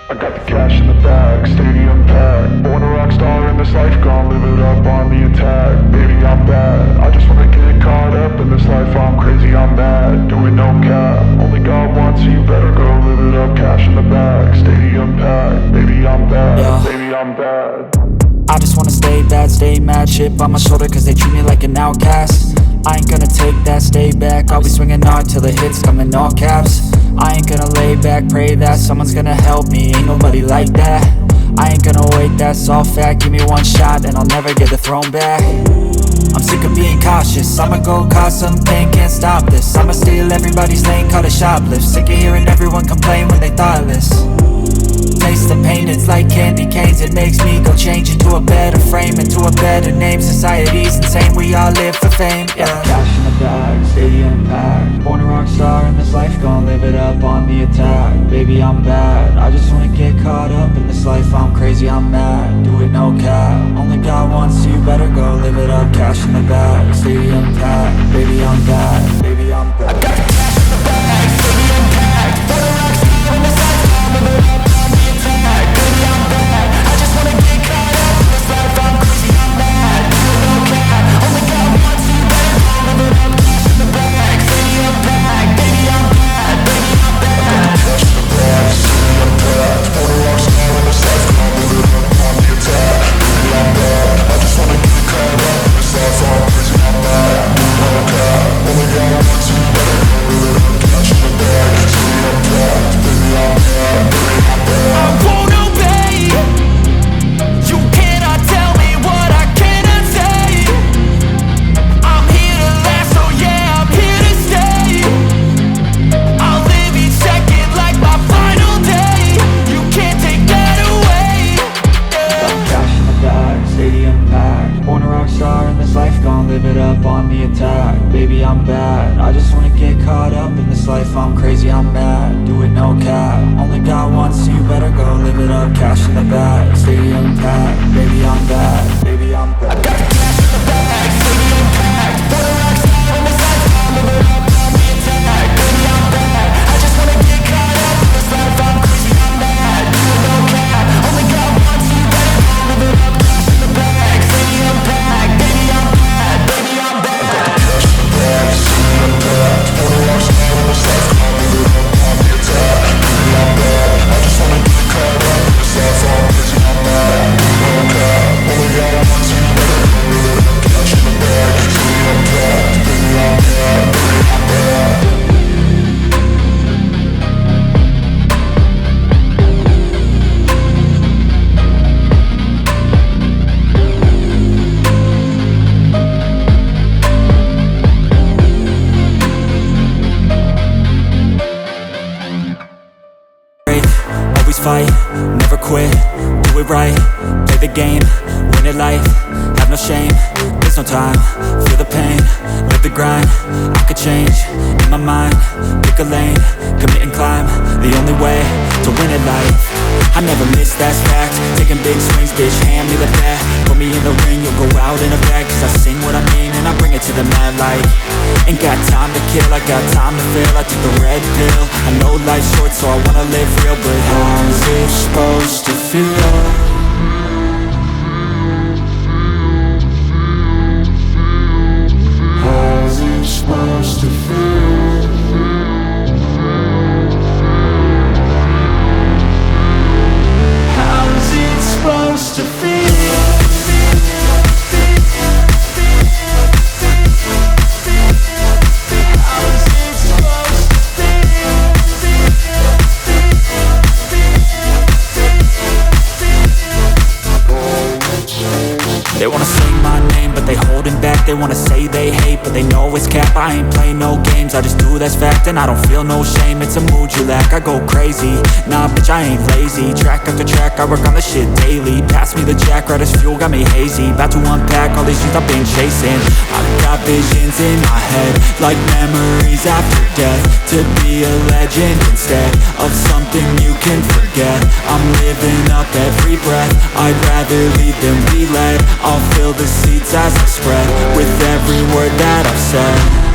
I got the cash in the bag, stadium packed. Born a rock star in this life, gon' live it up on the attack. Baby, I'm bad, I just wanna get caught up in this life. I'm crazy, I'm mad, doing no cap. Only God wants you, better go live it up. Cash in the bag, stadium packed. Baby, I'm bad, yeah. Baby, I'm bad. I just wanna stay bad, stay mad. Chip on my shoulder cause they treat me like an outcast. I ain't gonna take that, stay back. I'll be swinging hard till the hits come in all caps. I ain't gonna lay back, pray that someone's gonna help me. Ain't nobody like that. I ain't gonna wait, that's all fact. Give me one shot and I'll never get the throne back. I'm sick of being cautious, I'ma go cause something, can't stop this. I'ma steal everybody's lane, call it shoplift. Sick of hearing everyone complain when they thoughtless. Taste the pain, it's like candy canes. It makes me go change into a better frame, into a better name. Society's insane, we all live for fame, yeah. Cash in the bag, stadium packed. Born a rock star in this life, gon' live it up on the attack. Baby, I'm bad, I just wanna get caught up in this life. I'm crazy, I'm mad, do it no cap. Only God wants you, better go live it up. Cash in the bag, stadium packed. Baby, I'm bad, baby, I'm bad. I got the cash in the bag, stadium packed. Born a rock star in this life, gon' live it up. I'm crazy, I'm mad, do it no cap. Only God wants you, better go live it up. Cash in the bag, stadium packed. Baby, I'm bad, baby, I'm bad. I got the cash in the bag, stadium packed. Born a rock star in this life, gon' live it up on the attack. Baby, I'm bad, I just wanna get caught up in this life. I'm crazy, I'm mad, do it no cap. Only God wants you, better go live it up. Cash in the bag, stadium packed. Baby, I'm bad, baby, I'm bad. I got the cash in the bag, stadium packed. Born a rock star in this life. Fight, never quit, do it right. Play the game, win it life. Have no shame, there's no time. Feel the pain, live the grind. I could change, in my mind. Pick a lane, commit and climb. The only way to win at life. I never miss, that's fact. Taking big swings, bitch, hand me the bat. Put me in the ring, you'll go out in a bag. Cause I sing what I mean and I bring it to the mad light. Ain't got time to kill, I got time to feel. I took the red pill, I know life's short so I wanna live real. But how's it supposed to feel? How's it supposed to feel? How's it supposed to feel? They wanna sing my name, but they holding back. They wanna say they hate, but they know it's cap. I ain't play no games, I just do that's fact. And I don't feel no shame, it's a mood you lack. I go crazy, nah bitch I ain't lazy. Track after track, I work on the shit daily. Pass me the jack, right as fuel, got me hazy. About to unpack all these things I've been chasing. I've got visions in my head, like memories after death. To be a legend instead of something you can forget. I'm living up every breath, I'd rather lead than be led. I'll fill the seats as I spread with every word that I've said.